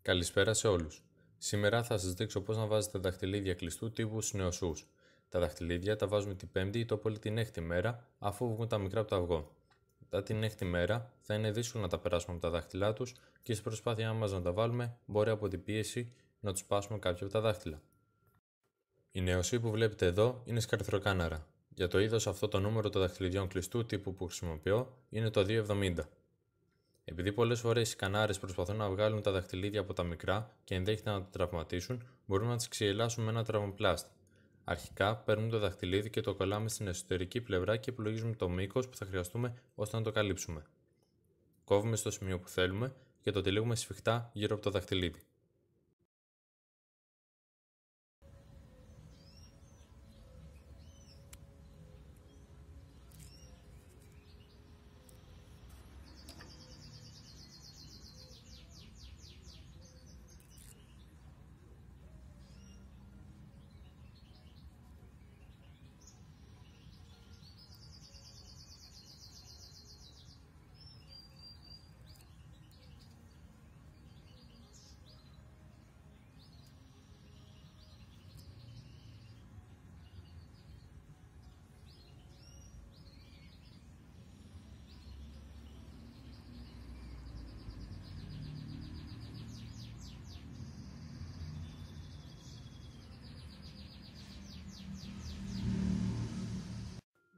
Καλησπέρα σε όλους. Σήμερα θα σας δείξω πώς να βάζετε δαχτυλίδια κλειστού τύπου στους νεοσσούς. Τα δαχτυλίδια τα βάζουμε την 5η ή το πολύ την 6η μέρα αφού βγουν τα μικρά από το αυγό. Μετά την 6η μέρα θα είναι δύσκολο να τα περάσουμε από τα δάχτυλά τους και στην προσπάθειά μας να τα βάλουμε μπορεί από την πίεση να τους σπάσουμε κάποια από τα δάχτυλα. Η νεοσσή που βλέπετε εδώ είναι σκαρθροκάναρα. Για το είδος αυτό το νούμερο των δαχτυλιδιών κλειστού τύπου που χρησιμοποιώ είναι το 270. Επειδή πολλές φορές οι κανάρες προσπαθούν να βγάλουν τα δαχτυλίδια από τα μικρά και ενδέχεται να τα τραυματίσουν, μπορούμε να τις ξυλιάσουμε με ένα τραυμοπλάστη. Αρχικά, παίρνουμε το δαχτυλίδι και το κολλάμε στην εσωτερική πλευρά και υπολογίζουμε το μήκος που θα χρειαστούμε ώστε να το καλύψουμε. Κόβουμε στο σημείο που θέλουμε και το τυλίγουμε σφιχτά γύρω από το δαχτυλίδι.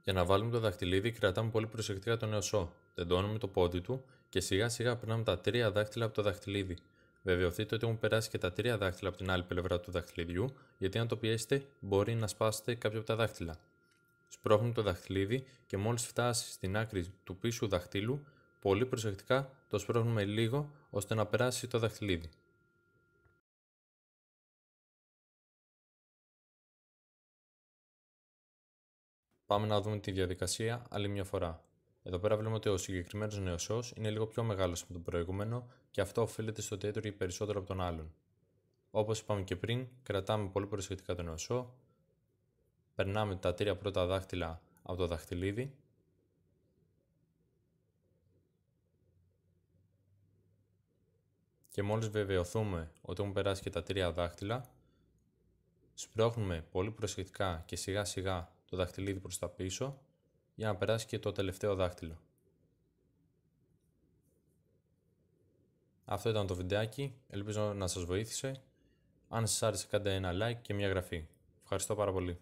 Για να βάλουμε το δαχτυλίδι, κρατάμε πολύ προσεκτικά τον νεοσσό. Τεντώνουμε το πόδι του και σιγά σιγά περνάμε τα 3 δάχτυλα από το δαχτυλίδι. Βεβαιωθείτε ότι έχουν περάσει και τα 3 δάχτυλα από την άλλη πλευρά του δαχτυλιδιού, γιατί αν το πιέσετε, μπορεί να σπάσετε κάποιο από τα δάχτυλα. Σπρώχνουμε το δαχτυλίδι και μόλις φτάσει στην άκρη του πίσω δαχτύλου, πολύ προσεκτικά το σπρώχνουμε λίγο ώστε να περάσει το δαχτυλίδι. Πάμε να δούμε τη διαδικασία άλλη μια φορά. Εδώ πέρα βλέπουμε ότι ο συγκεκριμένος νεοσσός είναι λίγο πιο μεγάλος από τον προηγούμενο και αυτό οφείλεται στο ότι έτρωγε περισσότερο από τον άλλον. Όπως είπαμε και πριν, κρατάμε πολύ προσεκτικά τον νεοσσό, περνάμε τα 3 πρώτα δάχτυλα από το δαχτυλίδι και μόλις βεβαιωθούμε ότι έχουν περάσει και τα 3 δάχτυλα, σπρώχνουμε πολύ προσεκτικά και σιγά σιγά το δαχτυλίδι προς τα πίσω για να περάσει και το τελευταίο δάχτυλο. Αυτό ήταν το βιντεάκι, ελπίζω να σας βοήθησε. Αν σας άρεσε κάντε ένα like και μια εγγραφή. Ευχαριστώ πάρα πολύ.